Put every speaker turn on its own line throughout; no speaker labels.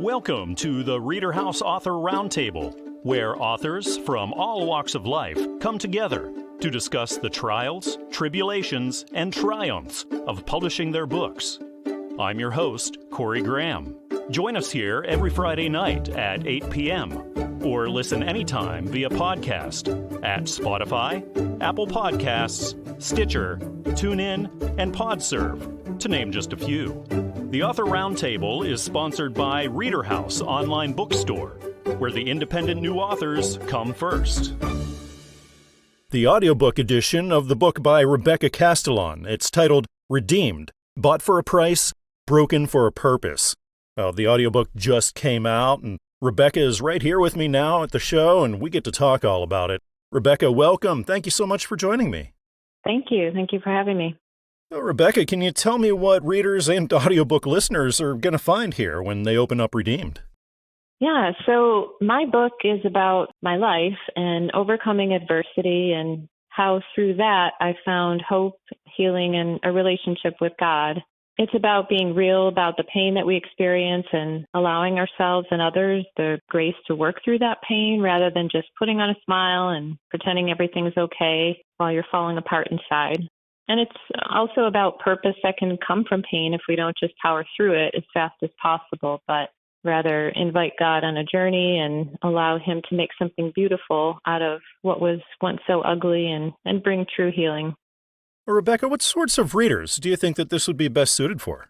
Welcome to the ReaderHouse Author Roundtable, where authors from all walks of life come together to discuss the trials, tribulations, and triumphs of publishing their books. I'm your host, Corey Graham. Join us here every Friday night at 8 p.m. or listen anytime via podcast at Spotify, Apple Podcasts, Stitcher, TuneIn, and PodServe, to name just a few. The Author Roundtable is sponsored by ReaderHouse Online Bookstore, where the independent new authors come first. The audiobook edition of the book by Rebekah Kastelan. It's titled Redeemed, Bought for a Price, Broken for a Purpose. Well, the audiobook just came out, and Rebekah is right here with me now at the show, and we get to talk all about it. Rebekah, welcome. Thank you so much for joining me.
Thank you. Thank you for having me.
So, Rebekah, can you tell me what readers and audiobook listeners are going to find here when they open up Redeemed?
Yeah, so my book is about my life and overcoming adversity and how through that I found hope, healing, and a relationship with God. It's about being real about the pain that we experience and allowing ourselves and others the grace to work through that pain rather than just putting on a smile and pretending everything's okay while you're falling apart inside. And it's also about purpose that can come from pain if we don't just power through it as fast as possible, but rather invite God on a journey and allow Him to make something beautiful out of what was once so ugly and bring true healing.
Well, Rebekah, what sorts of readers do you think that this would be best suited for?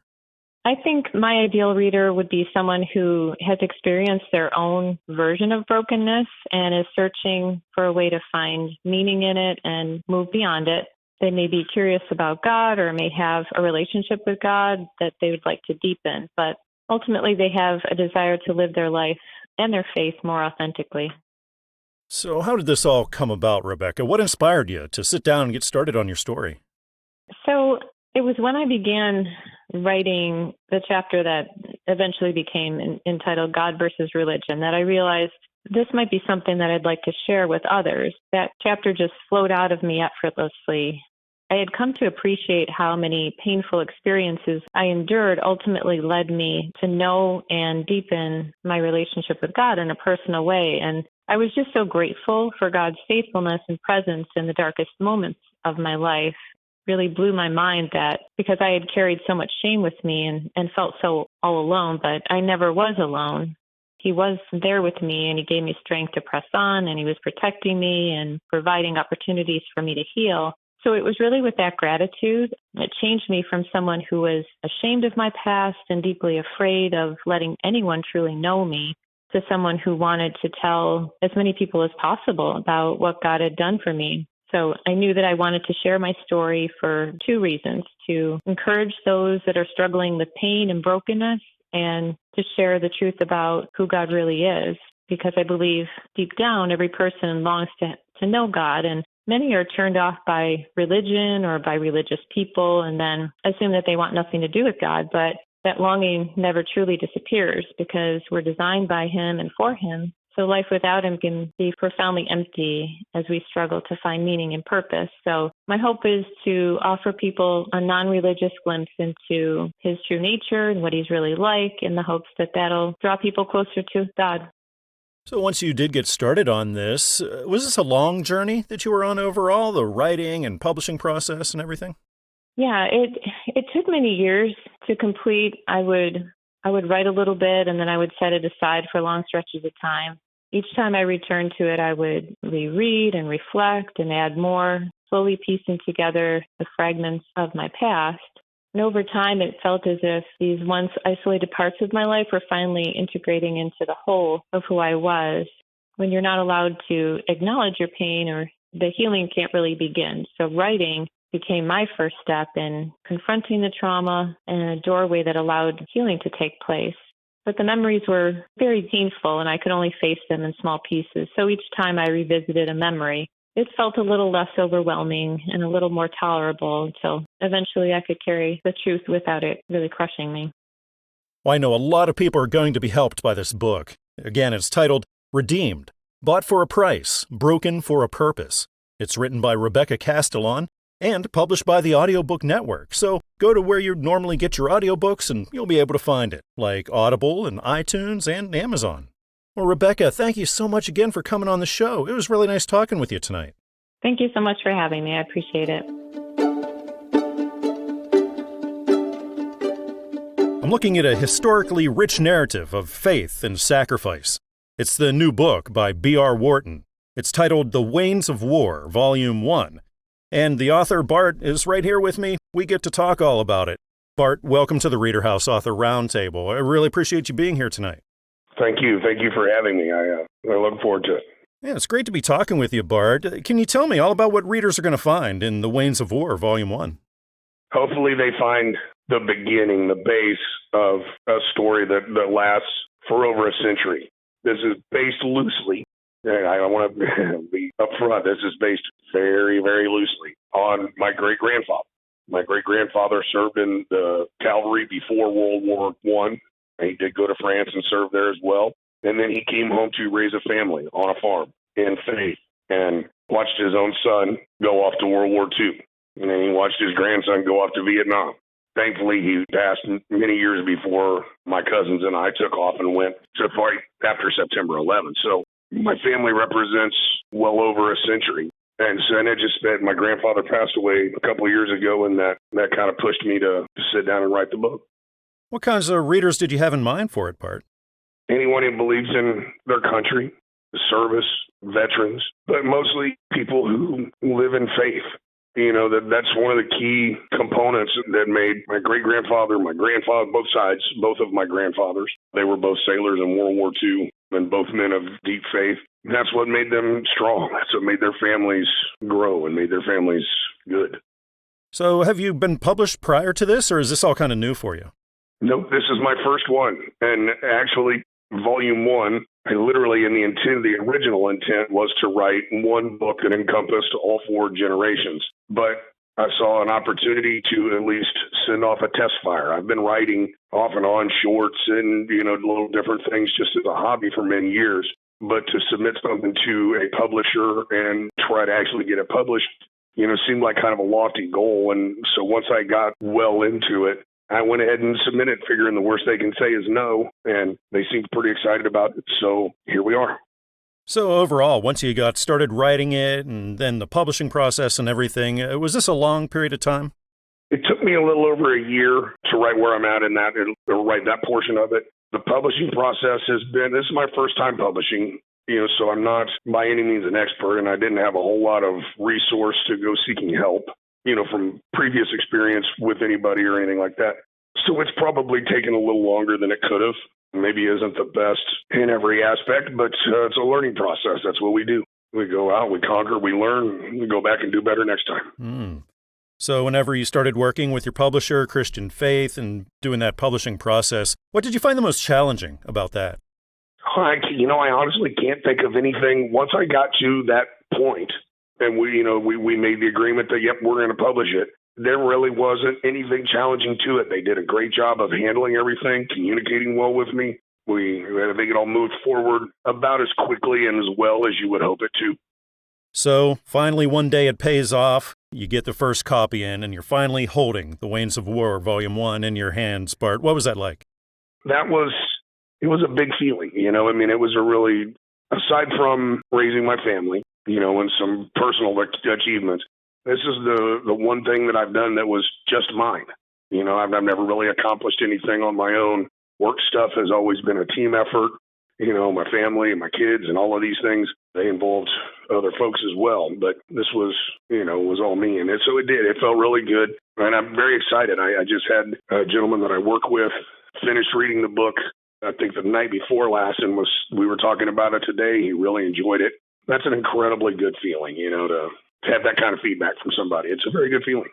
I think my ideal reader would be someone who has experienced their own version of brokenness and is searching for a way to find meaning in it and move beyond it. They may be curious about God or may have a relationship with God that they would like to deepen, but ultimately they have a desire to live their life and their faith more authentically.
So how did this all come about, Rebekah? What inspired you to sit down and get started on your story?
So it was when I began writing the chapter that eventually became entitled God versus Religion that I realized this might be something that I'd like to share with others. That chapter just flowed out of me effortlessly. I had come to appreciate how many painful experiences I endured ultimately led me to know and deepen my relationship with God in a personal way. And I was just so grateful for God's faithfulness and presence in the darkest moments of my life. Really blew my mind that because I had carried so much shame with me and felt so all alone, but I never was alone. He was there with me and He gave me strength to press on and He was protecting me and providing opportunities for me to heal. So it was really with that gratitude that changed me from someone who was ashamed of my past and deeply afraid of letting anyone truly know me to someone who wanted to tell as many people as possible about what God had done for me. So I knew that I wanted to share my story for two reasons: to encourage those that are struggling with pain and brokenness and to share the truth about who God really is, because I believe deep down every person longs to know God, and many are turned off by religion or by religious people and then assume that they want nothing to do with God. But that longing never truly disappears because we're designed by Him and for Him. So life without Him can be profoundly empty as we struggle to find meaning and purpose. So my hope is to offer people a non-religious glimpse into His true nature and what He's really like, in the hopes that that'll draw people closer to God.
So once you did get started on this, was this a long journey that you were on overall, the writing and publishing process and everything?
Yeah, it took many years to complete. I would write a little bit and then I would set it aside for long stretches of time. Each time I returned to it, I would reread and reflect and add more, slowly piecing together the fragments of my past. And over time, it felt as if these once isolated parts of my life were finally integrating into the whole of who I was. When you're not allowed to acknowledge your pain, or the healing can't really begin. So writing became my first step in confronting the trauma and a doorway that allowed healing to take place. But the memories were very painful and I could only face them in small pieces. So each time I revisited a memory, it felt a little less overwhelming and a little more tolerable until eventually I could carry the truth without it really crushing me.
Well, I know a lot of people are going to be helped by this book. Again, it's titled Redeemed, Bought for a Price, Broken for a Purpose. It's written by Rebekah Kastelan, and published by the Audiobook Network. So go to where you normally get your audiobooks and you'll be able to find it, like Audible and iTunes and Amazon. Well, Rebekah, thank you so much again for coming on the show. It was really nice talking with you tonight.
Thank you so much for having me. I appreciate it.
I'm looking at a historically rich narrative of faith and sacrifice. It's the new book by B.R. Whorton. It's titled The Wains of War, Volume 1. And the author, Bart, is right here with me. We get to talk all about it. Bart, welcome to the ReaderHouse Author Roundtable. I really appreciate you being here tonight.
Thank you. Thank you for having me. I look forward to it.
Yeah, it's great to be talking with you, Bart. Can you tell me all about what readers are going to find in The Wains of War, Volume 1?
Hopefully they find the beginning, the base of a story that lasts for over a century. This is based loosely, and I want to be upfront, this is based very, very loosely on my great-grandfather. My great-grandfather served in the cavalry before World War I. He did go to France and serve there as well. And then he came home to raise a family on a farm in faith and watched his own son go off to World War II. And then he watched his grandson go off to Vietnam. Thankfully, he passed many years before my cousins and I took off and went to fight after September 11th. So my family represents well over a century. And so I just spent, my grandfather passed away a couple of years ago, and that kind of pushed me to sit down and write the book.
What kinds of readers did you have in mind for it, Bart?
Anyone who believes in their country, service, veterans, but mostly people who live in faith. You know, that's one of the key components that made my great-grandfather, my grandfather, both sides, both of my grandfathers. They were both sailors in World War II and both men of deep faith. That's what made them strong. That's what made their families grow and made their families good.
So have you been published prior to this, or is this all kind of new for you?
Nope, this is my first one. And actually, Volume 1, I literally, the original intent was to write one book that encompassed all 4 generations. But I saw an opportunity to at least send off a test fire. I've been writing off and on shorts and, little different things just as a hobby for many years. But to submit something to a publisher and try to actually get it published, seemed like kind of a lofty goal. And so once I got well into it, I went ahead and submitted, figuring the worst they can say is no, and they seemed pretty excited about it, so here we are.
So overall, once you got started writing it and then the publishing process and everything, was this a long period of time?
It took me a little over a year to write where I'm at in that, or write that portion of it. The publishing process this is my first time publishing, so I'm not by any means an expert, and I didn't have a whole lot of resource to go seeking help, from previous experience with anybody or anything like that. So it's probably taken a little longer than it could have. Maybe isn't the best in every aspect, but it's a learning process. That's what we do. We go out, we conquer, we learn, we go back and do better next time.
So whenever you started working with your publisher, Christian Faith, and doing that publishing process, what did you find the most challenging about that?
I honestly can't think of anything. Once I got to that point, and we made the agreement that, yep, we're going to publish it. There really wasn't anything challenging to it. They did a great job of handling everything, communicating well with me. I think it all moved forward about as quickly and as well as you would hope it to.
So finally, one day it pays off. You get the first copy in, and you're finally holding The Wains of War, Volume 1 in your hands. Bart, what was that like?
It was a big feeling. It was a really, aside from raising my family, and some personal achievements, this is the one thing that I've done that was just mine. I've never really accomplished anything on my own. Work stuff has always been a team effort. My family and my kids and all of these things, they involved other folks as well. But this was, was all me. And so it did. It felt really good. And I'm very excited. I just had a gentleman that I work with finish reading the book, I think the night before last, and we were talking about it today. He really enjoyed it. That's an incredibly good feeling, to have that kind of feedback from somebody. It's a very good feeling.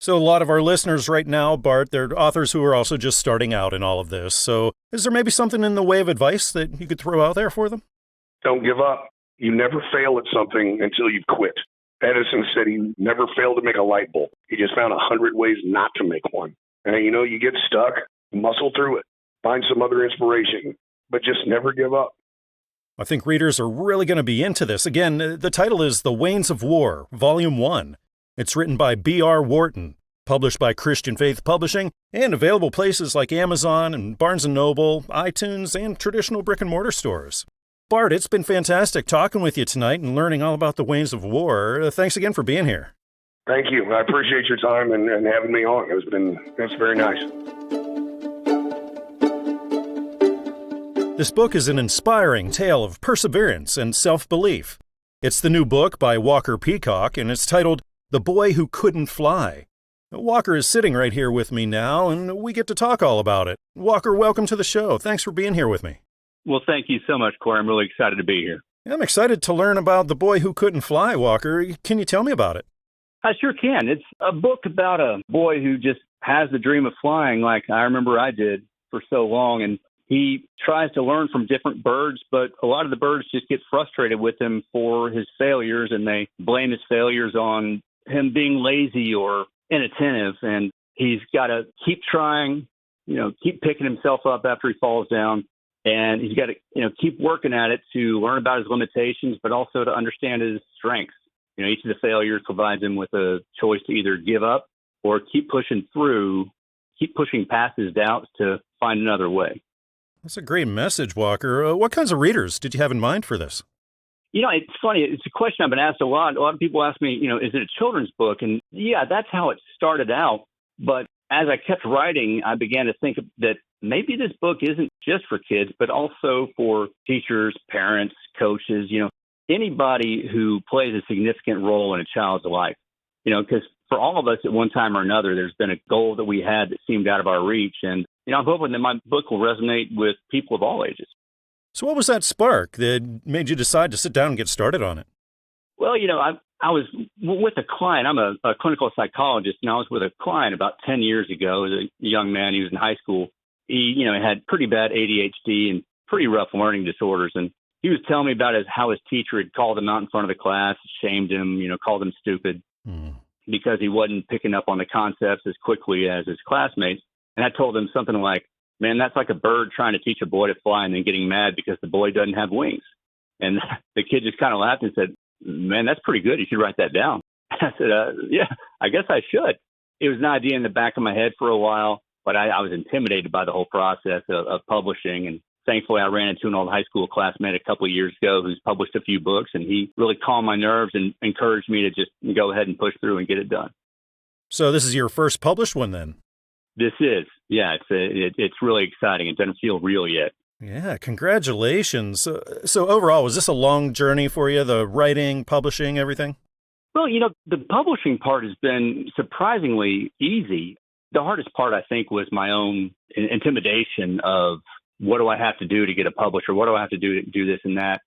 So a lot of our listeners right now, Bart, they're authors who are also just starting out in all of this. So is there maybe something in the way of advice that you could throw out there for them?
Don't give up. You never fail at something until you've quit. Edison said he never failed to make a light bulb. He just found 100 ways not to make one. And, you get stuck, muscle through it, find some other inspiration, but just never give up.
I think readers are really going to be into this. Again, the title is The Wains of War, Volume 1. It's written by B.R. Whorton, published by Christian Faith Publishing, and available places like Amazon and Barnes & Noble, iTunes, and traditional brick-and-mortar stores. Bart, it's been fantastic talking with you tonight and learning all about the ways of war. Thanks again for being here.
Thank you. I appreciate your time and having me on. It's very nice.
This book is an inspiring tale of perseverance and self-belief. It's the new book by Walker Peacock, and it's titled The Boy Who Couldn't Fly. Walker is sitting right here with me now, and we get to talk all about it. Walker, welcome to the show. Thanks for being here with me.
Well, thank you so much, Corey. I'm really excited to be here.
I'm excited to learn about The Boy Who Couldn't Fly, Walker. Can you tell me about it?
I sure can. It's a book about a boy who just has the dream of flying like I remember I did for so long. And he tries to learn from different birds, but a lot of the birds just get frustrated with him for his failures, and they blame his failures on him being lazy or inattentive. And he's got to keep trying, keep picking himself up after he falls down. And he's got to, keep working at it to learn about his limitations, but also to understand his strengths. Each of the failures provides him with a choice to either give up or keep pushing past his doubts to find another way.
That's a great message, Walker. What kinds of readers did you have in mind for this?
It's funny. It's a question I've been asked a lot. A lot of people ask me, is it a children's book? And yeah, that's how it started out. But as I kept writing, I began to think that maybe this book isn't just for kids, but also for teachers, parents, coaches, anybody who plays a significant role in a child's life. Because for all of us at one time or another, there's been a goal that we had that seemed out of our reach. And, I'm hoping that my book will resonate with people of all ages.
So what was that spark that made you decide to sit down and get started on it?
Well, I was with a client. I'm a clinical psychologist, and I was with a client about 10 years ago. As a young man, he was in high school. He, had pretty bad ADHD and pretty rough learning disorders. And he was telling me about how his teacher had called him out in front of the class, shamed him, called him stupid because he wasn't picking up on the concepts as quickly as his classmates. And I told him something like, man, that's like a bird trying to teach a boy to fly and then getting mad because the boy doesn't have wings. And the kid just kind of laughed and said, man, that's pretty good. You should write that down. I said, yeah, I guess I should. It was an idea in the back of my head for a while, but I was intimidated by the whole process of publishing. And thankfully, I ran into an old high school classmate a couple of years ago who's published a few books, and he really calmed my nerves and encouraged me to just go ahead and push through and get it done.
So this is your first published one then?
This is. Yeah, it's really exciting. It doesn't feel real yet.
Yeah, congratulations. So overall, was this a long journey for you, the writing, publishing, everything?
Well, the publishing part has been surprisingly easy. The hardest part, I think, was my own intimidation of what do I have to do to get a publisher? What do I have to do to do this and that?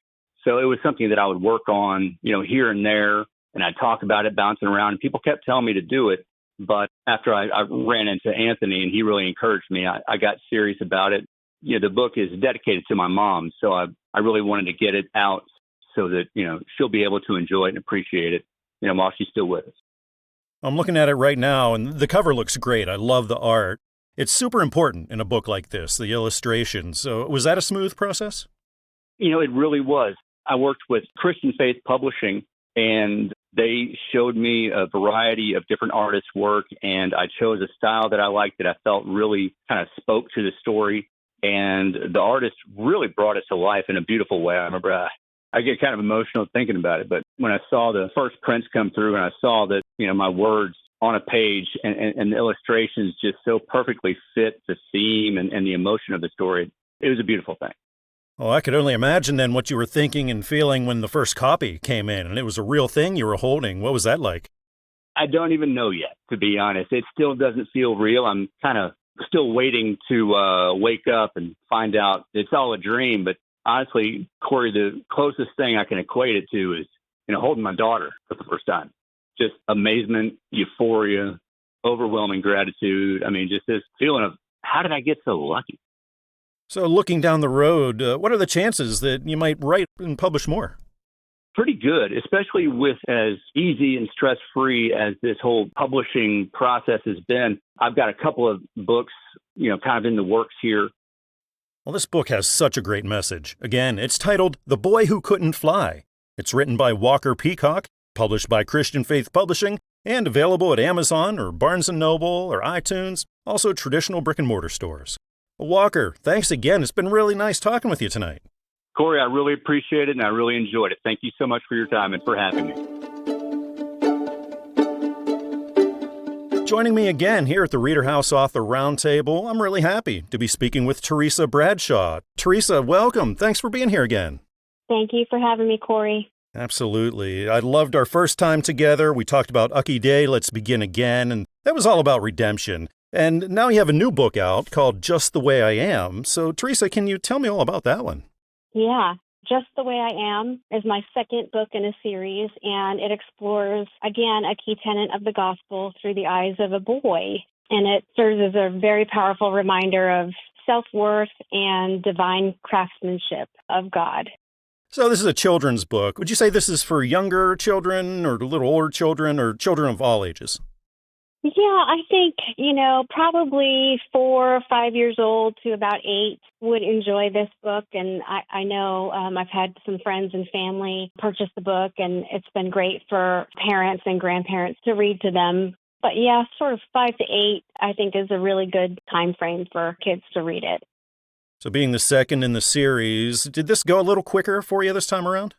So it was something that I would work on, here and there, and I'd talk about it, bouncing around, and people kept telling me to do it. But after I ran into Anthony and he really encouraged me, I got serious about it. The book is dedicated to my mom, so I really wanted to get it out so that, she'll be able to enjoy it and appreciate it, while she's still with us.
I'm looking at it right now, and the cover looks great. I love the art. It's super important in a book like this, the illustrations. So was that a smooth process?
It really was. I worked with Christian Faith Publishing, and they showed me a variety of different artists' work, and I chose a style that I liked that I felt really kind of spoke to the story. And the artist really brought it to life in a beautiful way. I remember I get kind of emotional thinking about it, but when I saw the first prints come through and I saw that, my words on a page and the illustrations just so perfectly fit the theme and the emotion of the story, it was a beautiful thing.
Well, I could only imagine then what you were thinking and feeling when the first copy came in and it was a real thing you were holding. What was that like?
I don't even know yet, to be honest. It still doesn't feel real. I'm kind of still waiting to wake up and find out it's all a dream. But honestly, Corey, the closest thing I can equate it to is, holding my daughter for the first time. Just amazement, euphoria, overwhelming gratitude. I mean, just this feeling of how did I get so lucky?
So looking down the road, what are the chances that you might write and publish more?
Pretty good, especially with as easy and stress-free as this whole publishing process has been. I've got a couple of books, kind of in the works here.
Well, this book has such a great message. Again, it's titled The Boy Who Couldn't Fly. It's written by Walker Peacock, published by Christian Faith Publishing, and available at Amazon or Barnes & Noble or iTunes, also traditional brick-and-mortar stores. Walker, thanks again. It's been really nice talking with you tonight.
Corey, I really appreciate it, and I really enjoyed it. Thank you so much for your time and for having me.
Joining me again here at the ReaderHouse Author Roundtable, I'm really happy to be speaking with Teresa Bradshaw. Teresa, welcome. Thanks for being here again.
Thank you for having me, Corey.
Absolutely. I loved our first time together. We talked about Ucky Day, Let's Begin Again, and that was all about redemption. And now you have a new book out called Just the Way I Am. So, Teresa, can you tell me all about that one?
Yeah. Just the Way I Am is my second book in a series, and it explores, again, a key tenet of the gospel through the eyes of a boy. And it serves as a very powerful reminder of self-worth and divine craftsmanship of God.
So this is a children's book. Would you say this is for younger children or a little older children or children of all ages?
Yeah, I think, probably 4 or 5 years old to about 8 would enjoy this book. And I know I've had some friends and family purchase the book, and it's been great for parents and grandparents to read to them. But yeah, sort of 5 to 8, I think, is a really good time frame for kids to read it.
So being the second in the series, did this go a little quicker for you this time around?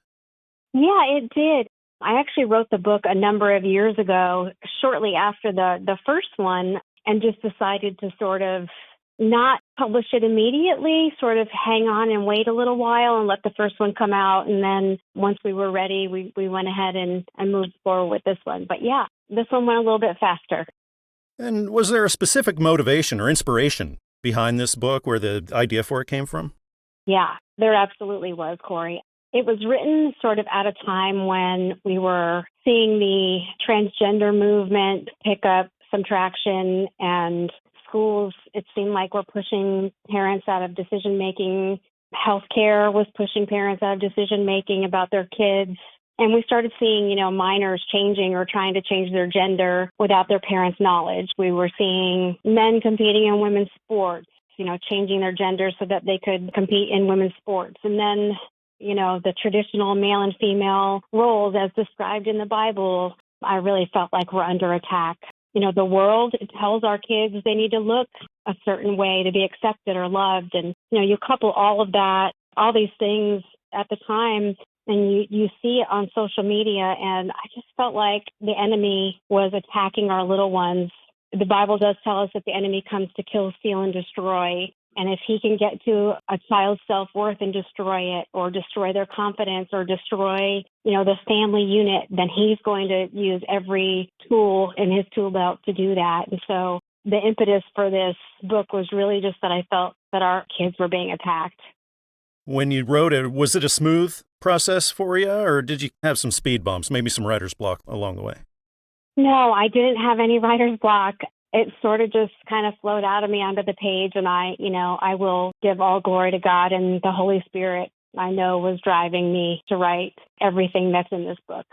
Yeah, it did. I actually wrote the book a number of years ago, shortly after the first one, and just decided to sort of not publish it immediately, sort of hang on and wait a little while and let the first one come out. And then once we were ready, we went ahead and moved forward with this one. But yeah, this one went a little bit faster.
And was there a specific motivation or inspiration behind this book, where the idea for it came from?
Yeah, there absolutely was, Corey. It was written sort of at a time when we were seeing the transgender movement pick up some traction, and schools, it seemed like, were pushing parents out of decision-making. Healthcare was pushing parents out of decision-making about their kids. And we started seeing, minors changing or trying to change their gender without their parents' knowledge. We were seeing men competing in women's sports, changing their gender so that they could compete in women's sports. And then the traditional male and female roles as described in the Bible, I really felt like we're under attack. The world tells our kids they need to look a certain way to be accepted or loved. And, you couple all of that, all these things at the time, and you see it on social media. And I just felt like the enemy was attacking our little ones. The Bible does tell us that the enemy comes to kill, steal, and destroy. And if he can get to a child's self-worth and destroy it, or destroy their confidence, or destroy, the family unit, then he's going to use every tool in his tool belt to do that. And so the impetus for this book was really just that I felt that our kids were being attacked.
When you wrote it, was it a smooth process for you, or did you have some speed bumps, maybe some writer's block along the way?
No, I didn't have any writer's block. It sort of just kind of flowed out of me onto the page, and I will give all glory to God, and the Holy Spirit, I know, was driving me to write everything that's in this book.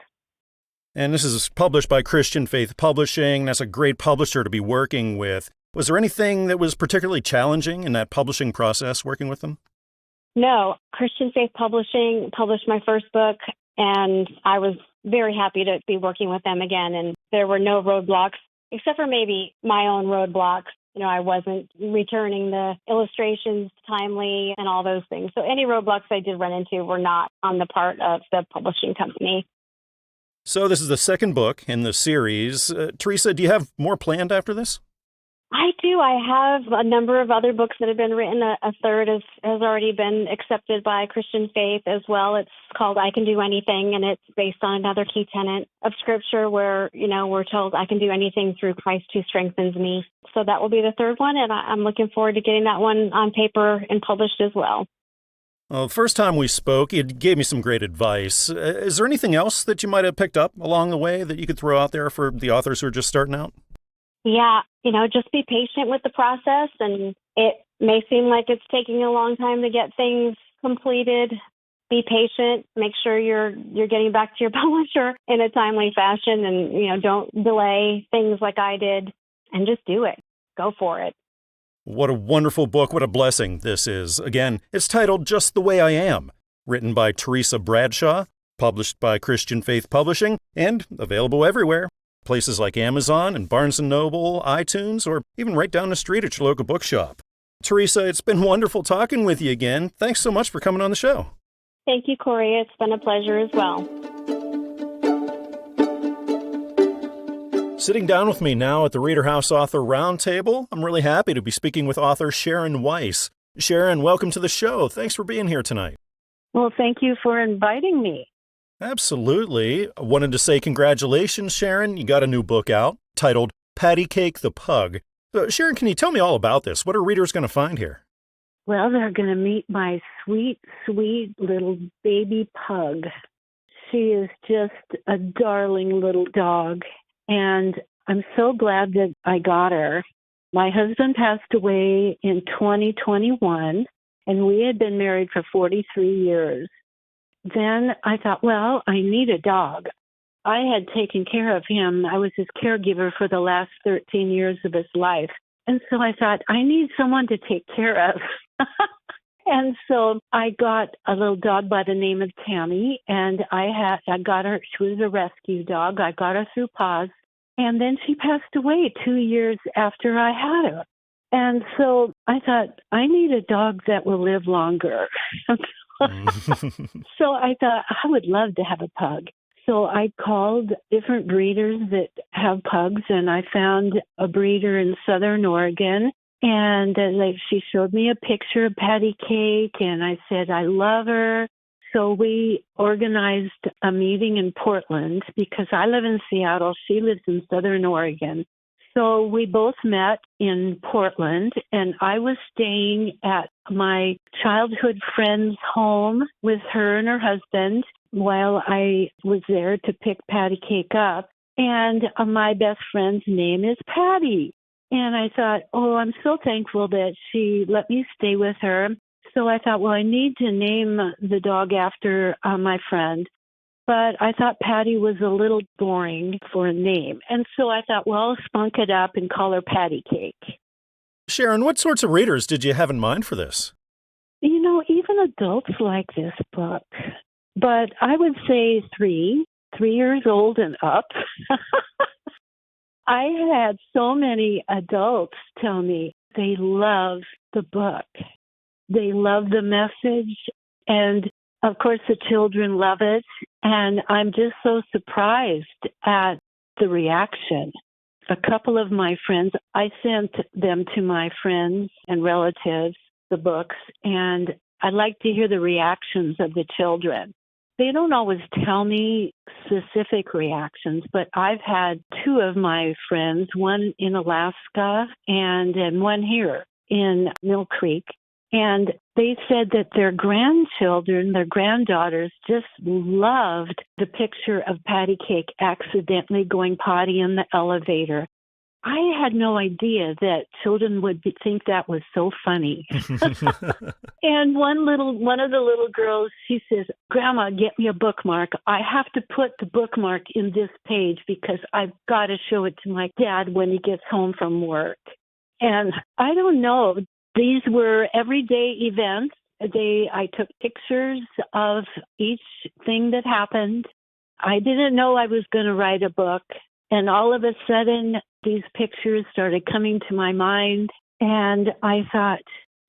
And this is published by Christian Faith Publishing. That's a great publisher to be working with. Was there anything that was particularly challenging in that publishing process, working with them?
No, Christian Faith Publishing published my first book, and I was very happy to be working with them again, and there were no roadblocks. Except for maybe my own roadblocks. I wasn't returning the illustrations timely and all those things. So any roadblocks I did run into were not on the part of the publishing company.
So this is the second book in the series. Teresa, do you have more planned after this?
I do. I have a number of other books that have been written. A third has already been accepted by Christian Faith as well. It's called I Can Do Anything, and it's based on another key tenet of Scripture where, we're told I can do anything through Christ who strengthens me. So that will be the third one, and I'm looking forward to getting that one on paper and published as well.
Well, the first time we spoke, you gave me some great advice. Is there anything else that you might have picked up along the way that you could throw out there for the authors who are just starting out?
Yeah, just be patient with the process, and it may seem like it's taking a long time to get things completed. Be patient, make sure you're getting back to your publisher in a timely fashion, and, don't delay things like I did, and just do it. Go for it.
What a wonderful book. What a blessing this is. Again, it's titled Just the Way I Am, written by Teresa Bradshaw, published by Christian Faith Publishing, and available everywhere. places like Amazon and Barnes & Noble, iTunes, or even right down the street at your local bookshop. Teresa, it's been wonderful talking with you again. Thanks so much for coming on the show.
Thank you, Corey. It's been a pleasure as well.
Sitting down with me now at the ReaderHouse Author Roundtable, I'm really happy to be speaking with author Sharyn Weiss. Sharyn, welcome to the show. Thanks for being here tonight.
Well, thank you for inviting me.
Absolutely. I wanted to say congratulations, Sharyn. You got a new book out titled Patty Cake the Pug. Sharyn, can you tell me all about this? What are readers going to find here?
Well, they're going to meet my sweet, sweet little baby pug. She is just a darling little dog, and I'm so glad that I got her. My husband passed away in 2021, and we had been married for 43 years. Then I thought, well, I need a dog. I had taken care of him. I was his caregiver for the last 13 years of his life. And so I thought, I need someone to take care of. And so I got a little dog by the name of Tammy, and I got her. She was a rescue dog. I got her through PAWS, and then she passed away 2 years after I had her. And so I thought, I need a dog that will live longer. So I thought, I would love to have a pug. So I called different breeders that have pugs, and I found a breeder in Southern Oregon. And she showed me a picture of Patty Cake, and I said, I love her. So we organized a meeting in Portland because I live in Seattle. She lives in Southern Oregon. So we both met in Portland, and I was staying at my childhood friend's home with her and her husband while I was there to pick Patty Cake up. And my best friend's name is Patty. And I thought, oh, I'm so thankful that she let me stay with her. So I thought, well, I need to name the dog after my friend. But I thought Patty was a little boring for a name. And so I thought, well, I'll spunk it up and call her Patty Cake.
Sharyn, what sorts of readers did you have in mind for this?
You know, even adults like this book. But I would say 3 years old and up. I had so many adults tell me they love the book. They love the message. And, of course, the children love it. And I'm just so surprised at the reaction. A couple of my friends, I sent them to my friends and relatives, the books, and I like to hear the reactions of the children. They don't always tell me specific reactions, but I've had 2 of my friends, one in Alaska and one here in Mill Creek, and they said that their grandchildren, their granddaughters, just loved the picture of Patty Cake accidentally going potty in the elevator. I had no idea that children would think that was so funny. And one of the little girls, she says, Grandma, get me a bookmark. I have to put the bookmark in this page because I've got to show it to my dad when he gets home from work. And I don't know, these were everyday events. I took pictures of each thing that happened. I didn't know I was going to write a book. And all of a sudden, these pictures started coming to my mind. And I thought,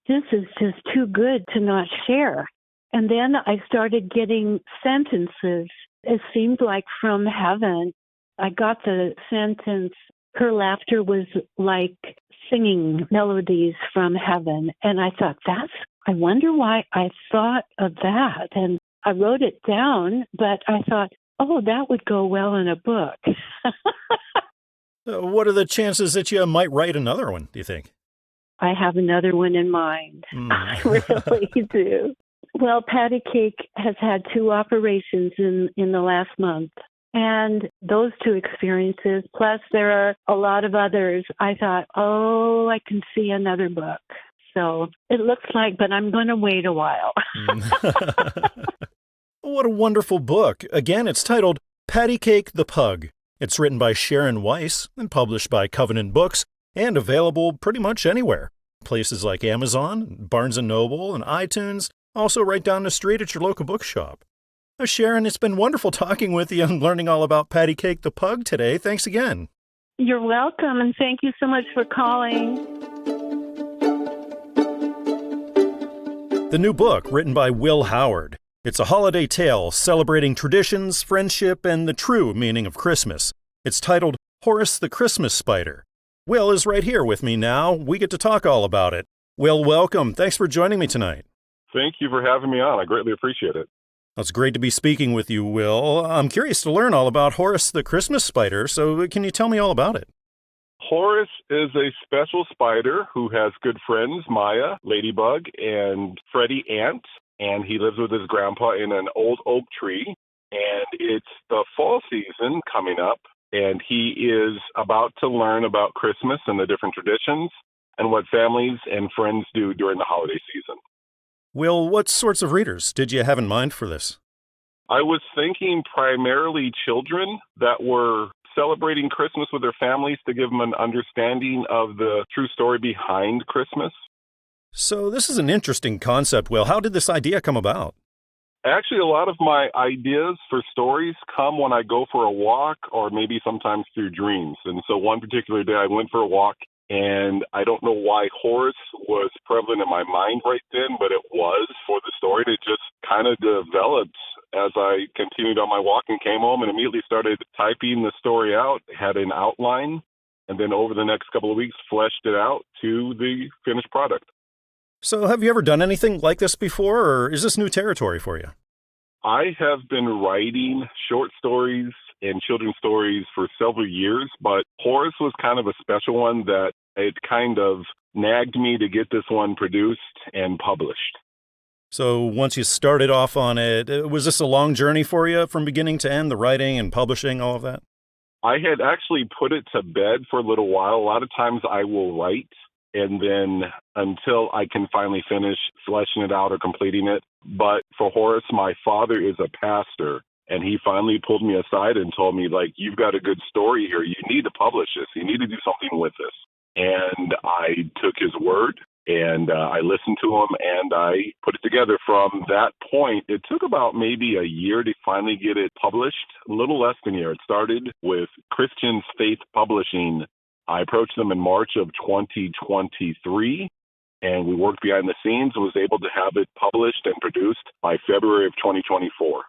this is just too good to not share. And then I started getting sentences. It seemed like from heaven. I got the sentence, her laughter was like singing melodies from heaven. And I thought, I wonder why I thought of that. And I wrote it down, but I thought, oh, that would go well in a book.
What are the chances that you might write another one, do you think?
I have another one in mind. I really do. Well, Patty Cake has had 2 operations in the last month. And those 2 experiences, plus there are a lot of others, I thought, oh, I can see another book. So it looks like, but I'm going to wait a while.
What a wonderful book. Again, it's titled Patty Cake the Pug. It's written by Sharyn Weiss and published by Covenant Books and available pretty much anywhere. Places like Amazon, Barnes & Noble, and iTunes, also right down the street at your local bookshop.
Sharyn, it's been wonderful talking with you and learning all about Patty Cake the Pug today. Thanks again.
You're welcome, and thank you so much for calling.
The new book, written by Will Howard. It's a holiday tale celebrating traditions, friendship, and the true meaning of Christmas. It's titled Horace the Christmas Spider. Will is right here with me now. We get to talk all about it. Will, welcome. Thanks for joining me tonight.
Thank you for having me on. I greatly appreciate it.
It's great to be speaking with you, Will. I'm curious to learn all about Horace the Christmas Spider, so can you tell me all about it?
Horace is a special spider who has good friends, Maya, Ladybug, and Freddie Ant, and he lives with his grandpa in an old oak tree, and it's the fall season coming up, and he is about to learn about Christmas and the different traditions and what families and friends do during the holiday season.
Will, what sorts of readers did you have in mind for this?
I was thinking primarily children that were celebrating Christmas with their families to give them an understanding of the true story behind Christmas.
So this is an interesting concept, Will. How did this idea come about?
Actually, a lot of my ideas for stories come when I go for a walk or maybe sometimes through dreams. And so one particular day I went for a walk, and I don't know why Horace was prevalent in my mind right then, but it was for the story. It just kind of developed as I continued on my walk and came home and immediately started typing the story out, had an outline, and then over the next couple of weeks fleshed it out to the finished product.
So have you ever done anything like this before, or is this new territory for you?
I have been writing short stories and children's stories for several years, but Horace was kind of a special one that it kind of nagged me to get this one produced and published.
So once you started off on it, was this a long journey for you from beginning to end, the writing and publishing, all of that?
I had actually put it to bed for a little while. A lot of times I will write, and then until I can finally finish fleshing it out or completing it. But for Horace, my father is a pastor, and he finally pulled me aside and told me, like, you've got a good story here. You need to publish this. You need to do something with this. And I took his word. And I listened to him, and I put it together. From that point, it took about maybe a year to finally get it published, a little less than a year. It started with Christian Faith Publishing. I approached them in March of 2023, and we worked behind the scenes and was able to have it published and produced by February of 2024.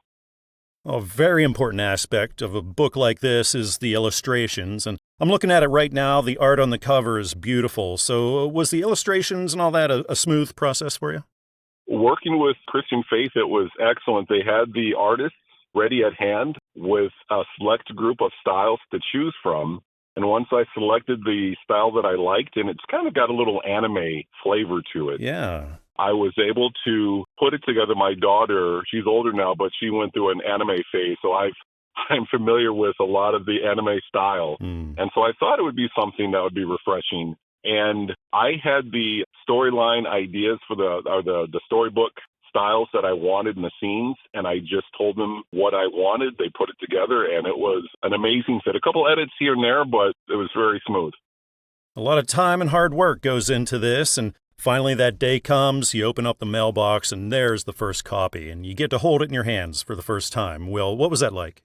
A very important aspect of a book like this is the illustrations, and I'm looking at it right now. The art on the cover is beautiful. So was the illustrations and all that a smooth process for you?
Working with Christian Faith, it was excellent. They had the artists ready at hand with a select group of styles to choose from. And once I selected the style that I liked, and it's kind of got a little anime flavor to it.
Yeah.
I was able to put it together. My daughter, she's older now, but she went through an anime phase. So I'm familiar with a lot of the anime style. And so I thought it would be something that would be refreshing. And I had the storyline ideas for the storybook styles that I wanted in the scenes, and I just told them what I wanted. They put it together, and it was an amazing fit. A couple edits here and there, but it was very smooth.
A lot of time and hard work goes into this, and finally that day comes, you open up the mailbox, and there's the first copy, and you get to hold it in your hands for the first time. Will, what was that like?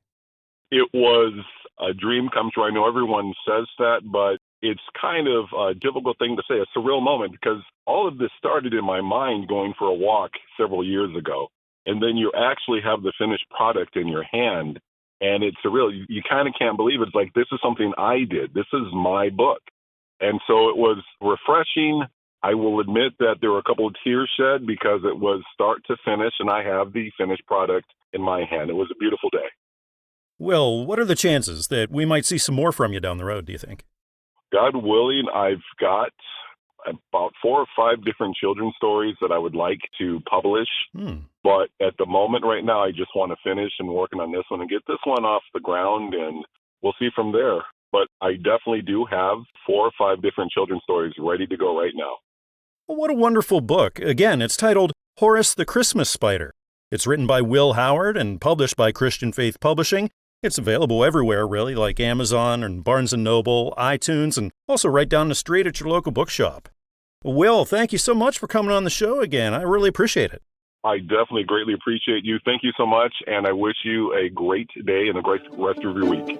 It was a dream come true. I know everyone says that, but it's kind of a difficult thing to say, a surreal moment, because all of this started in my mind going for a walk several years ago. And then you actually have the finished product in your hand, and it's surreal. You kind of can't believe it. It's like, this is something I did. This is my book. And so it was refreshing. I will admit that there were a couple of tears shed because it was start to finish, and I have the finished product in my hand. It was a beautiful day.
Will, what are the chances that we might see some more from you down the road, do you think?
God willing, I've got about 4 or 5 different children's stories that I would like to publish. But at the moment right now, I just want to finish and working on this one and get this one off the ground, and we'll see from there. But I definitely do have 4 or 5 different children's stories ready to go right now.
Well, what a wonderful book. Again, it's titled Horace the Christmas Spider. It's written by Will Howard and published by Christian Faith Publishing. It's available everywhere, really, like Amazon and Barnes & Noble, iTunes, and also right down the street at your local bookshop. Will, thank you so much for coming on the show again. I really appreciate it.
I definitely greatly appreciate you. Thank you so much, and I wish you a great day and a great rest of your week.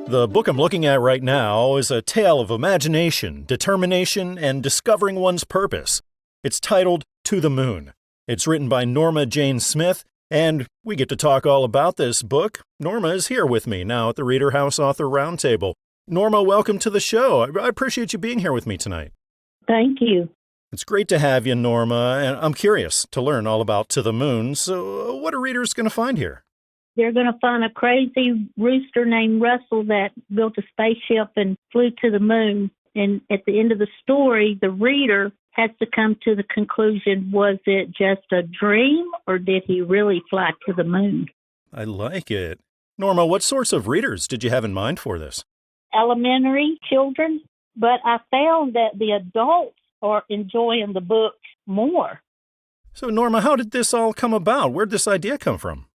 The book I'm looking at right now is a tale of imagination, determination, and discovering one's purpose. It's titled To the Moon. It's written by Norma Jane Smith, and we get to talk all about this book. Norma is here with me now at the ReaderHouse Author Roundtable. Norma, welcome to the show. I appreciate you being here with me tonight.
Thank you.
It's great to have you, Norma, and I'm curious to learn all about To the Moon. So what are readers going to find here?
They're going to find a crazy rooster named Russell that built a spaceship and flew to the moon. And at the end of the story, the reader has to come to the conclusion, was it just a dream or did he really fly to the moon?
I like it. Norma, what sorts of readers did you have in mind for this?
Elementary children, but I found that the adults are enjoying the book more.
So, Norma, how did this all come about? Where'd this idea come from?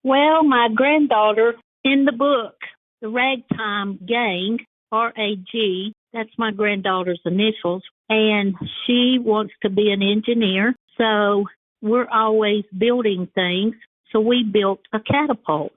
Well, my granddaughter in the book, the Ragtime Gang, RAG, that's my granddaughter's initials, and she wants to be an engineer. So we're always building things. So we built a catapult,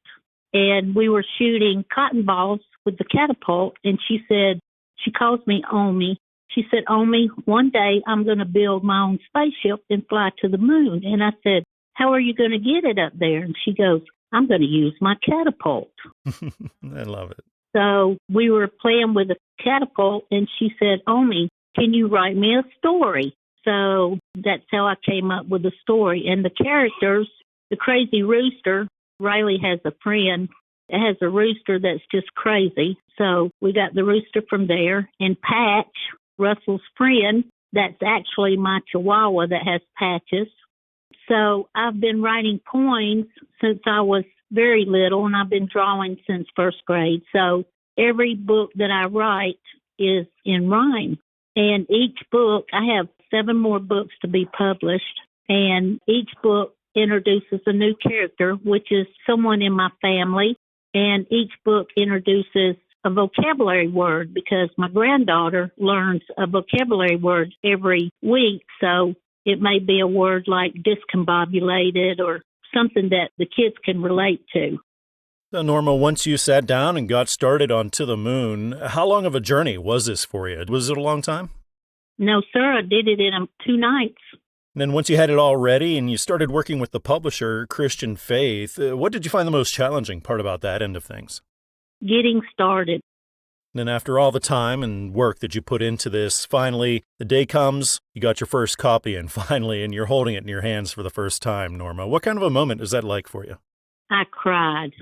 and we were shooting cotton balls with the catapult. And she said, she calls me Omi. She said, Omi, one day I'm going to build my own spaceship and fly to the moon. And I said, how are you going to get it up there? And she goes, I'm going to use my catapult.
I love it.
So we were playing with the catapult, and she said, Omi, can you write me a story? So that's how I came up with the story. And the characters, the crazy rooster, Riley has a friend that has a rooster that's just crazy. So we got the rooster from there. And Patch, Russell's friend, that's actually my chihuahua that has patches. So I've been writing poems since I was very little, and I've been drawing since first grade. So every book that I write is in rhyme. And each book, I have 7 more books to be published, and each book introduces a new character, which is someone in my family, and each book introduces a vocabulary word because my granddaughter learns a vocabulary word every week. So it may be a word like discombobulated or something that the kids can relate to.
So, Norma, once you sat down and got started on To the Moon, how long of a journey was this for you? Was it a long time?
No, sir. I did it in 2 nights.
And then once you had it all ready and you started working with the publisher, Christian Faith, what did you find the most challenging part about that end of things?
Getting started.
And then after all the time and work that you put into this, finally, the day comes, you got your first copy, and finally, and you're holding it in your hands for the first time, Norma. What kind of a moment is that like for you?
I cried.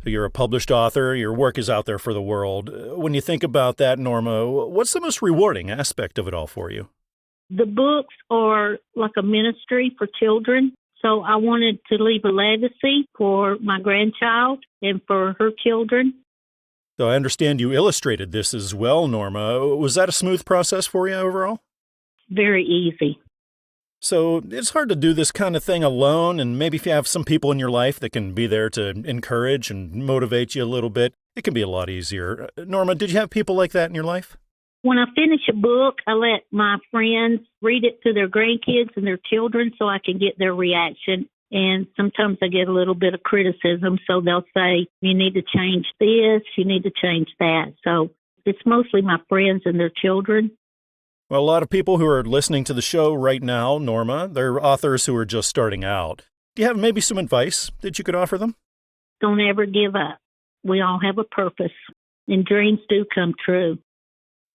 So you're a published author, your work is out there for the world. When you think about that, Norma, what's the most rewarding aspect of it all for you?
The books are like a ministry for children. So I wanted to leave a legacy for my grandchild and for her children.
So I understand you illustrated this as well, Norma. Was that a smooth process for you overall?
Very easy.
So it's hard to do this kind of thing alone, and maybe if you have some people in your life that can be there to encourage and motivate you a little bit, it can be a lot easier. Norma, did you have people like that in your life?
When I finish a book, I let my friends read it to their grandkids and their children so I can get their reaction. And sometimes I get a little bit of criticism, so they'll say, you need to change this, you need to change that. So it's mostly my friends and their children.
Well, a lot of people who are listening to the show right now, Norma, they're authors who are just starting out. Do you have maybe some advice that you could offer them?
Don't ever give up. We all have a purpose, and dreams do come true.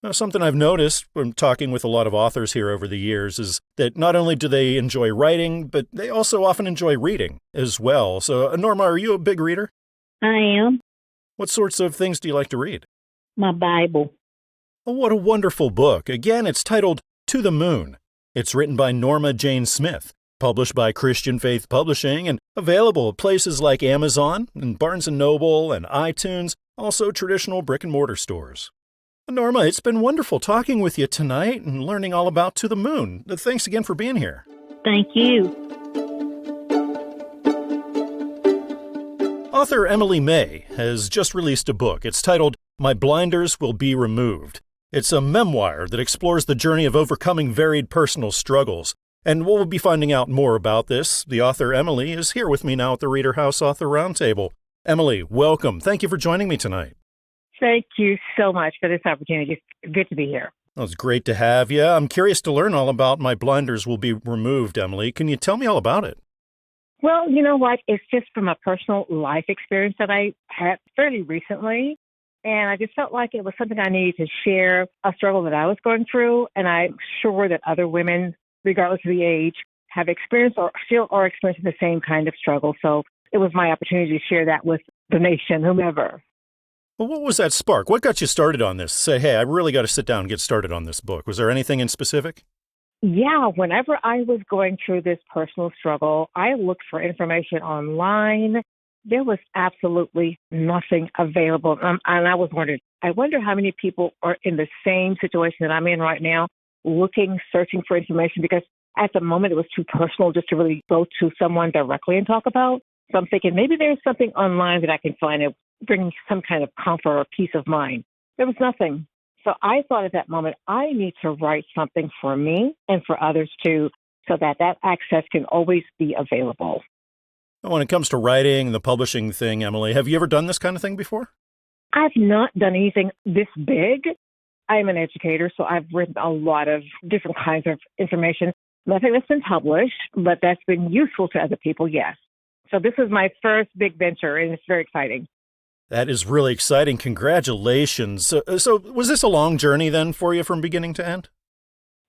Now, something I've noticed from talking with a lot of authors here over the years is that not only do they enjoy writing, but they also often enjoy reading as well. So, Norma, are you a big reader?
I am.
What sorts of things do you like to read?
My Bible.
Oh, what a wonderful book. Again, it's titled To the Moon. It's written by Norma Jane Smith, published by Christian Faith Publishing, and available at places like Amazon and Barnes & Noble and iTunes, also traditional brick-and-mortar stores. Norma, it's been wonderful talking with you tonight and learning all about To the Moon. Thanks again for being here.
Thank you.
Author Emily May has just released a book. It's titled My Blinders Will Be Removed. It's a memoir that explores the journey of overcoming varied personal struggles. And we'll be finding out more about this. The author, Emily, is here with me now at the ReaderHouse Author Roundtable. Emily, welcome. Thank you for joining me tonight.
Thank you so much for this opportunity. It's good to be here.
Well, it's great to have you. I'm curious to learn all about My Blinders Will Be Removed, Emily. Can you tell me all about it?
Well, you know what? It's just from a personal life experience that I had fairly recently. And I just felt like it was something I needed to share, a struggle that I was going through. And I'm sure that other women, regardless of the age, have experienced or still are experiencing the same kind of struggle. So it was my opportunity to share that with the nation, whomever.
Well, what was that spark? What got you started on this? Say, hey, I really got to sit down and get started on this book. Was there anything in specific?
Yeah, whenever I was going through this personal struggle, I looked for information online. There was absolutely nothing available. And I was wondering, I wonder how many people are in the same situation that I'm in right now, searching for information, because at the moment it was too personal just to really go to someone directly and talk about. So I'm thinking maybe there's something online that I can find that bring some kind of comfort or peace of mind. There was nothing. So I thought at that moment, I need to write something for me and for others too, so that access can always be available.
When it comes to writing, the publishing thing, Emily, have you ever done this kind of thing before?
I've not done anything this big. I'm an educator, so I've written a lot of different kinds of information. Nothing that's been published, but that's been useful to other people, yes. So this is my first big venture, and it's very exciting.
That is really exciting. Congratulations. So was this a long journey then for you from beginning to end?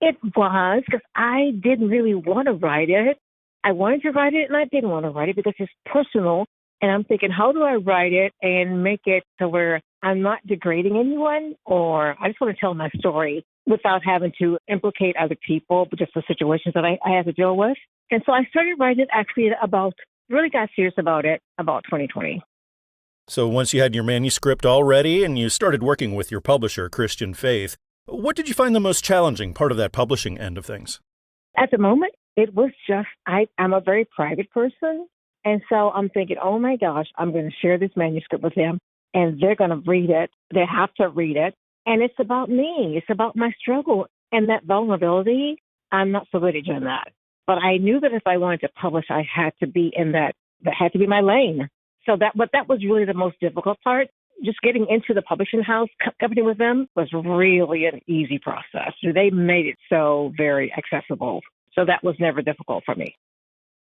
It was, because I didn't really want to write it. I wanted to write it, and I didn't want to write it because it's personal. And I'm thinking, how do I write it and make it to where I'm not degrading anyone, or I just want to tell my story without having to implicate other people, but just the situations that I had to deal with. And so I started writing it actually really got serious about it about 2020.
So once you had your manuscript all ready and you started working with your publisher, Christian Faith, what did you find the most challenging part of that publishing end of things?
At the moment, it was just, I'm a very private person. And so I'm thinking, oh my gosh, I'm going to share this manuscript with them and they're going to read it. They have to read it. And it's about me. It's about my struggle. And that vulnerability, I'm not so good at doing that. But I knew that if I wanted to publish, I had to be in that had to be my lane. So that was really the most difficult part. Just getting into the publishing house company with them was really an easy process. They made it so very accessible. So that was never difficult for me.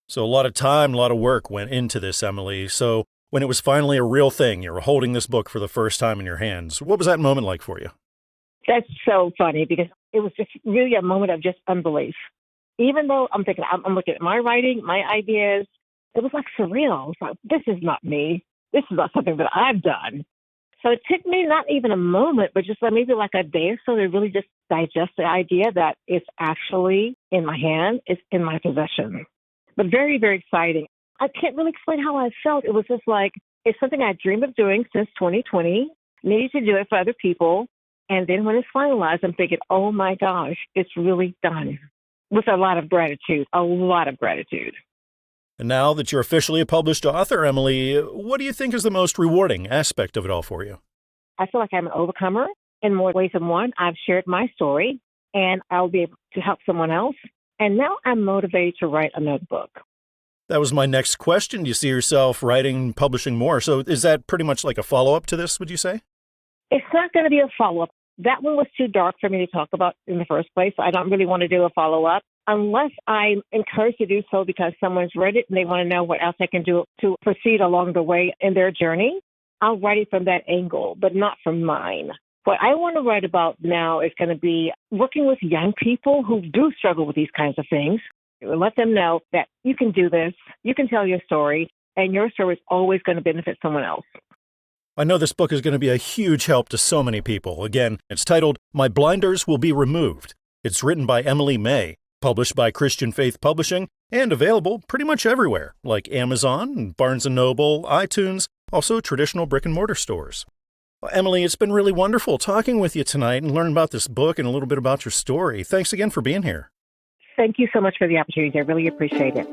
So a lot of time, a lot of work went into this, Emily. So when it was finally a real thing, you were holding this book for the first time in your hands, what was that moment like for you?
That's so funny because it was just really a moment of just unbelief. Even though I'm thinking, I'm looking at my writing, my ideas, it was like surreal. It's like, this is not me. This is not something that I've done. So it took me not even a moment, but just maybe like a day or so to really just digest the idea that it's actually in my hand, it's in my possession. But very, very exciting. I can't really explain how I felt. It was just like, it's something I dreamed of doing since 2020, needed to do it for other people. And then when it's finalized, I'm thinking, oh my gosh, it's really done. With a lot of gratitude.
And now that you're officially a published author, Emily, what do you think is the most rewarding aspect of it all for you?
I feel like I'm an overcomer in more ways than one. I've shared my story, and I'll be able to help someone else. And now I'm motivated to write another book.
That was my next question. Do you see yourself writing and publishing more? So is that pretty much like a follow-up to this, would you say?
It's not going to be a follow-up. That one was too dark for me to talk about in the first place. I don't really want to do a follow-up unless I'm encouraged to do so because someone's read it and they want to know what else I can do to proceed along the way in their journey. I'll write it from that angle, but not from mine. What I want to write about now is going to be working with young people who do struggle with these kinds of things. Let them know that you can do this, you can tell your story, and your story is always going to benefit someone else.
I know this book is going to be a huge help to so many people. Again, it's titled My Blinders Will Be Removed. It's written by Emily May, published by Christian Faith Publishing, and available pretty much everywhere, like Amazon, Barnes & Noble, iTunes, also traditional brick-and-mortar stores. Well, Emily, it's been really wonderful talking with you tonight and learning about this book and a little bit about your story. Thanks again for being here.
Thank you so much for the opportunity. I really appreciate it.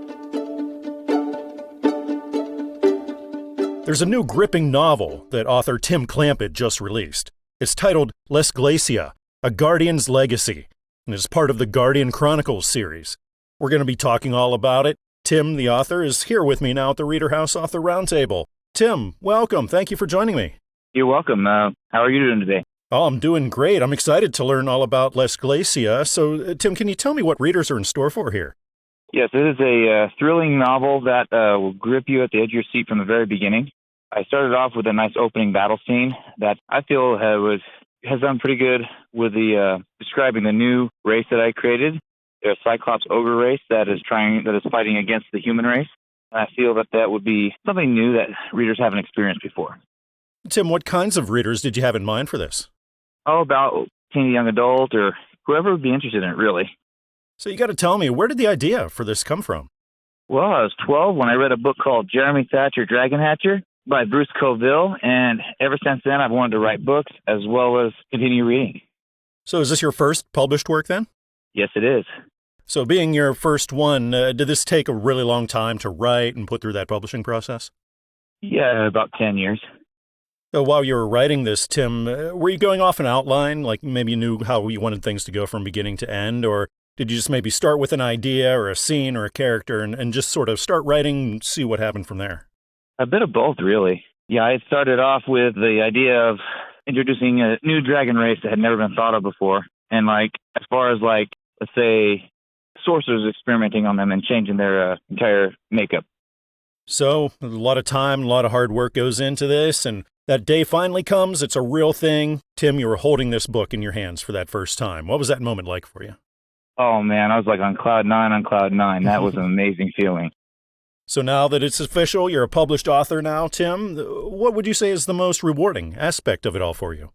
There's a new gripping novel that author Tim Clampitt just released. It's titled Les Glacia, A Guardian's Legacy, and it's part of the Guardian Chronicles series. We're going to be talking all about it. Tim, the author, is here with me now at the ReaderHouse Author Roundtable. Tim, welcome. Thank you for joining me.
You're welcome. How are you doing today?
Oh, I'm doing great. I'm excited to learn all about Lesglacia. So, Tim, can you tell me what readers are in store for here?
Yes, it is a thrilling novel that will grip you at the edge of your seat from the very beginning. I started off with a nice opening battle scene that I feel has done pretty good with the describing the new race that I created. They're a Cyclops ogre race that is fighting against the human race. And I feel that would be something new that readers haven't experienced before.
Tim, what kinds of readers did you have in mind for this?
Oh, about teen young adult or whoever would be interested in it, really.
So you got to tell me, where did the idea for this come from?
Well, I was 12 when I read a book called Jeremy Thatcher Dragon Hatcher by Bruce Coville, and ever since then I've wanted to write books as well as continue reading.
So is this your first published work then?
Yes, it is.
So being your first one, did this take a really long time to write and put through that publishing process?
Yeah, about 10 years.
So while you were writing this, Tim, were you going off an outline, like maybe you knew how you wanted things to go from beginning to end, or did you just maybe start with an idea or a scene or a character and just sort of start writing and see what happened from there?
A bit of both, really. Yeah, I had started off with the idea of introducing a new dragon race that had never been thought of before. And as far as let's say, sorcerers experimenting on them and changing their entire makeup.
So a lot of time, a lot of hard work goes into this, and that day finally comes. It's a real thing. Tim, you were holding this book in your hands for that first time. What was that moment like for you?
Oh, man, I was on cloud nine. That was an amazing feeling.
So now that it's official, you're a published author now, Tim. What would you say is the most rewarding aspect of it all for you?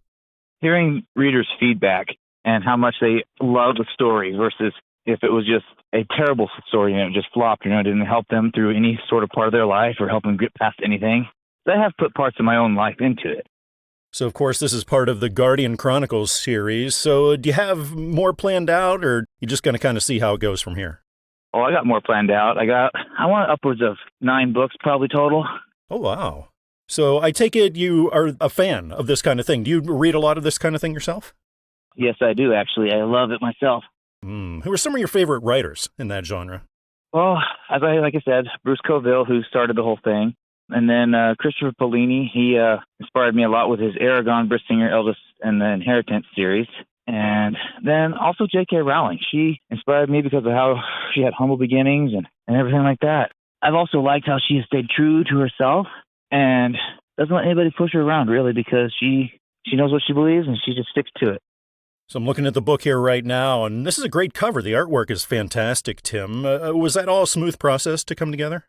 Hearing readers' feedback and how much they love the story versus if it was just a terrible story and it just flopped, didn't help them through any sort of part of their life or help them get past anything. I have put parts of my own life into it.
So, of course, this is part of the Guardian Chronicles series. So do you have more planned out, or are you just going to kind of see how it goes from here?
Oh, I got more planned out. I want upwards of 9 books probably total.
Oh, wow. So I take it you are a fan of this kind of thing. Do you read a lot of this kind of thing yourself?
Yes, I do, actually. I love it myself.
Who are some of your favorite writers in that genre?
Well, like I said, Bruce Coville, who started the whole thing. And then Christopher Paolini, he inspired me a lot with his Aragon, Brissinger, Elvis, and the Inheritance series. And then also J.K. Rowling. She inspired me because of how she had humble beginnings and everything like that. I've also liked how she has stayed true to herself and doesn't let anybody push her around, really, because she knows what she believes and she just sticks to it.
So I'm looking at the book here right now, and this is a great cover. The artwork is fantastic, Tim. Was that all a smooth process to come together?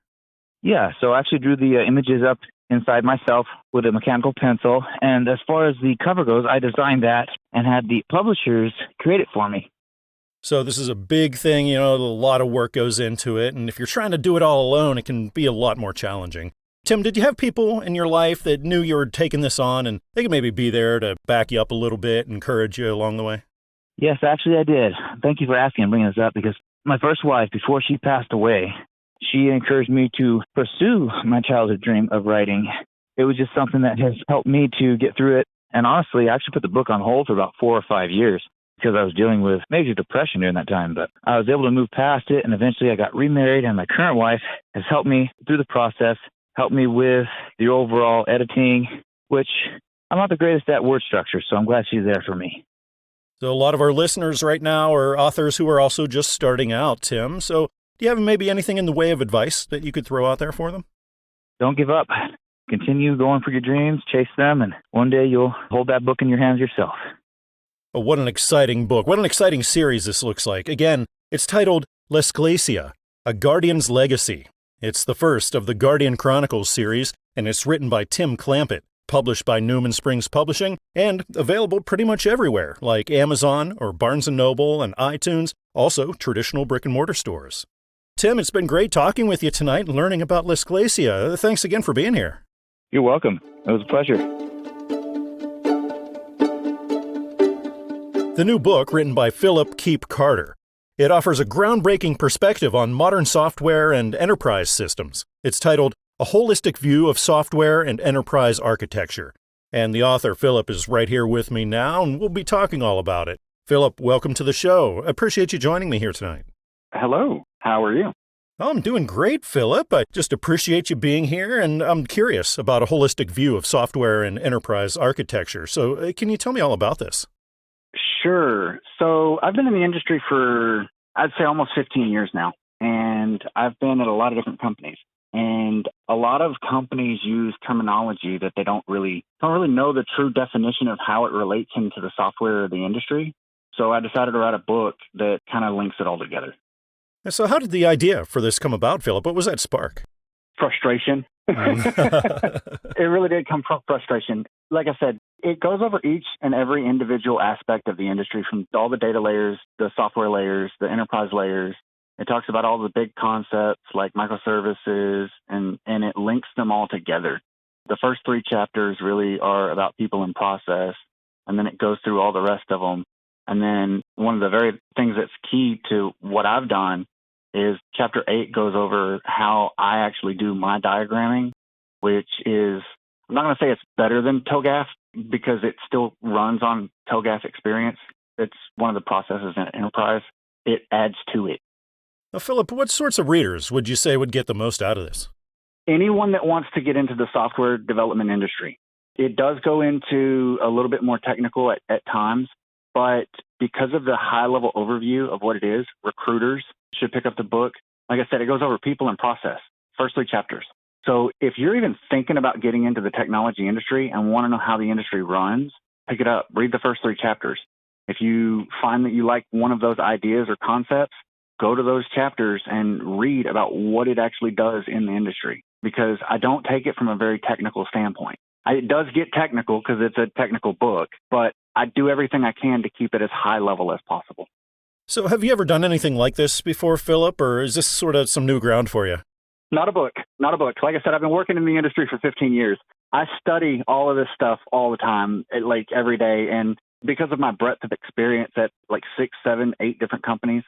Yeah, so I actually drew the images up inside myself with a mechanical pencil. And as far as the cover goes, I designed that and had the publishers create it for me.
So this is a big thing, a lot of work goes into it. And if you're trying to do it all alone, it can be a lot more challenging. Tim, did you have people in your life that knew you were taking this on and they could maybe be there to back you up a little bit and encourage you along the way?
Yes, actually I did. Thank you for asking and bringing this up because my first wife, before she passed away, she encouraged me to pursue my childhood dream of writing. It was just something that has helped me to get through it. And honestly, I actually put the book on hold for about 4 or 5 years because I was dealing with major depression during that time. But I was able to move past it, and eventually I got remarried, and my current wife has helped me through the process, helped me with the overall editing, which I'm not the greatest at word structure, so I'm glad she's there for me.
So a lot of our listeners right now are authors who are also just starting out, Tim. So do you have maybe anything in the way of advice that you could throw out there for them?
Don't give up. Continue going for your dreams, chase them, and one day you'll hold that book in your hands yourself.
Oh, what an exciting book. What an exciting series this looks like. Again, it's titled Lesglacia, A Guardian's Legacy. It's the first of the Guardian Chronicles series, and it's written by Tim Clampitt, published by Newman Springs Publishing, and available pretty much everywhere, like Amazon or Barnes & Noble and iTunes, also traditional brick-and-mortar stores. Tim, it's been great talking with you tonight and learning about Lesglacia. Thanks again for being here.
You're welcome. It was a pleasure.
The new book, written by Philip Keep Carter. It offers a groundbreaking perspective on modern software and enterprise systems. It's titled A Holistic View of Software and Enterprise Architecture. And the author, Philip, is right here with me now, and we'll be talking all about it. Philip, welcome to the show. Appreciate you joining me here tonight.
Hello. How are you?
Oh, I'm doing great, Philip. I just appreciate you being here, and I'm curious about a holistic view of software and enterprise architecture. So can you tell me all about this?
Sure. So I've been in the industry for, I'd say, almost 15 years now, and I've been at a lot of different companies. And a lot of companies use terminology that they don't really know the true definition of how it relates into the software or the industry. So I decided to write a book that kind of links it all together.
So how did the idea for this come about, Philip? What was that spark?
Frustration. It really did come from frustration. Like I said, it goes over each and every individual aspect of the industry, from all the data layers, the software layers, the enterprise layers. It talks about all the big concepts like microservices, and it links them all together. The first 3 chapters really are about people and process, and then it goes through all the rest of them. And then one of the very things that's key to what I've done is chapter 8 goes over how I actually do my diagramming, which is, I'm not going to say it's better than TOGAF because it still runs on TOGAF experience. It's one of the processes in enterprise. It adds to it.
Now, Philip, what sorts of readers would you say would get the most out of this?
Anyone that wants to get into the software development industry. It does go into a little bit more technical at times, but because of the high-level overview of what it is, recruiters should pick up the book. Like I said, it goes over people and process, first 3 chapters. So if you're even thinking about getting into the technology industry and want to know how the industry runs, pick it up. Read the first 3 chapters. If you find that you like one of those ideas or concepts, go to those chapters and read about what it actually does in the industry, because I don't take it from a very technical standpoint. It does get technical because it's a technical book, but I do everything I can to keep it as high level as possible.
So have you ever done anything like this before, Philip, or is this sort of some new ground for you?
Not a book. Like I said, I've been working in the industry for 15 years. I study all of this stuff all the time, like every day. And because of my breadth of experience at like 6, 7, 8 different companies,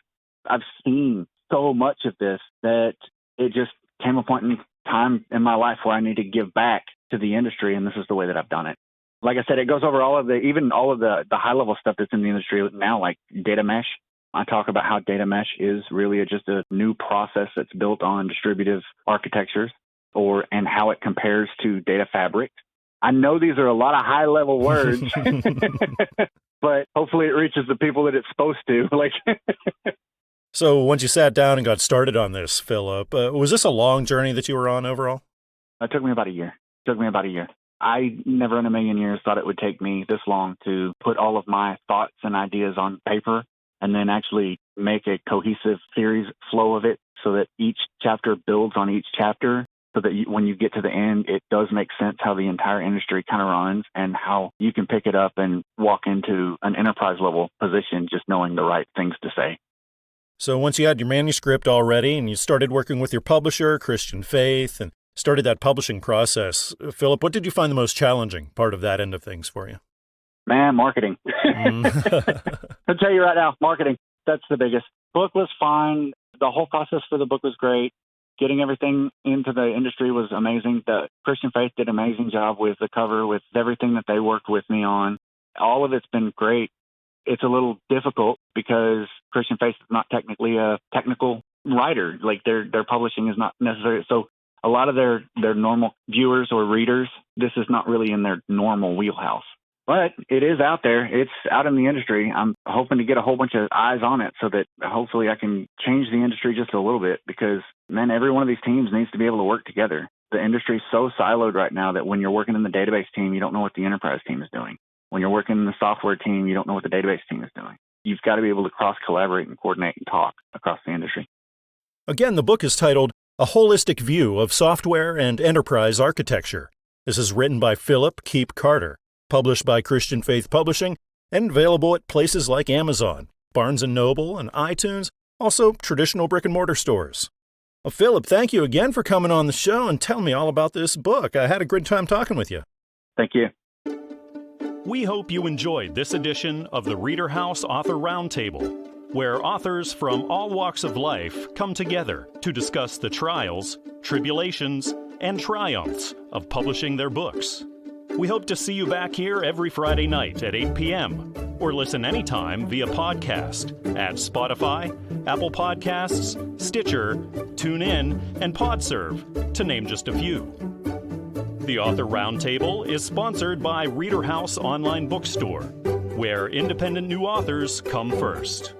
I've seen so much of this that it just came a point in time in my life where I need to give back to the industry, and this is the way that I've done it. Like I said, it goes over all of the high-level stuff that's in the industry now, like data mesh. I talk about how data mesh is really just a new process that's built on distributive architectures, and how it compares to data fabric. I know these are a lot of high-level words, but hopefully it reaches the people that it's supposed to.
So once you sat down and got started on this, Philip, was this a long journey that you were on overall?
It took me about a year. I never in a million years thought it would take me this long to put all of my thoughts and ideas on paper and then actually make a cohesive series flow of it so that each chapter builds on each chapter, so that when you get to the end, it does make sense how the entire industry kind of runs and how you can pick it up and walk into an enterprise level position just knowing the right things to say.
So once you had your manuscript all ready and you started working with your publisher, Christian Faith, and started that publishing process, Philip, what did you find the most challenging part of that end of things for you?
Man, marketing. I'll tell you right now, marketing. That's the biggest. Book was fine. The whole process for the book was great. Getting everything into the industry was amazing. The Christian Faith did an amazing job with the cover, with everything that they worked with me on. All of it's been great. It's a little difficult because Christian Faith is not technically a technical writer. Like their publishing is not necessary. So a lot of their normal viewers or readers, this is not really in their normal wheelhouse. But it is out there. It's out in the industry. I'm hoping to get a whole bunch of eyes on it so that hopefully I can change the industry just a little bit, because, man, every one of these teams needs to be able to work together. The industry is so siloed right now that when you're working in the database team, you don't know what the enterprise team is doing. When you're working in the software team, you don't know what the database team is doing. You've got to be able to cross-collaborate and coordinate and talk across the industry.
Again, the book is titled A Holistic View of Software and Enterprise Architecture. This is written by Philip Keep Carter, published by Christian Faith Publishing, and available at places like Amazon, Barnes & Noble, and iTunes, also traditional brick-and-mortar stores. Well, Philip, thank you again for coming on the show and telling me all about this book. I had a good time talking with you.
Thank you.
We hope you enjoyed this edition of the ReaderHouse Author Roundtable, where authors from all walks of life come together to discuss the trials, tribulations, and triumphs of publishing their books. We hope to see you back here every Friday night at 8 p.m. or listen anytime via podcast at Spotify, Apple Podcasts, Stitcher, TuneIn, and PodServe, to name just a few. The Author Roundtable is sponsored by ReaderHouse Online Bookstore, where independent new authors come first.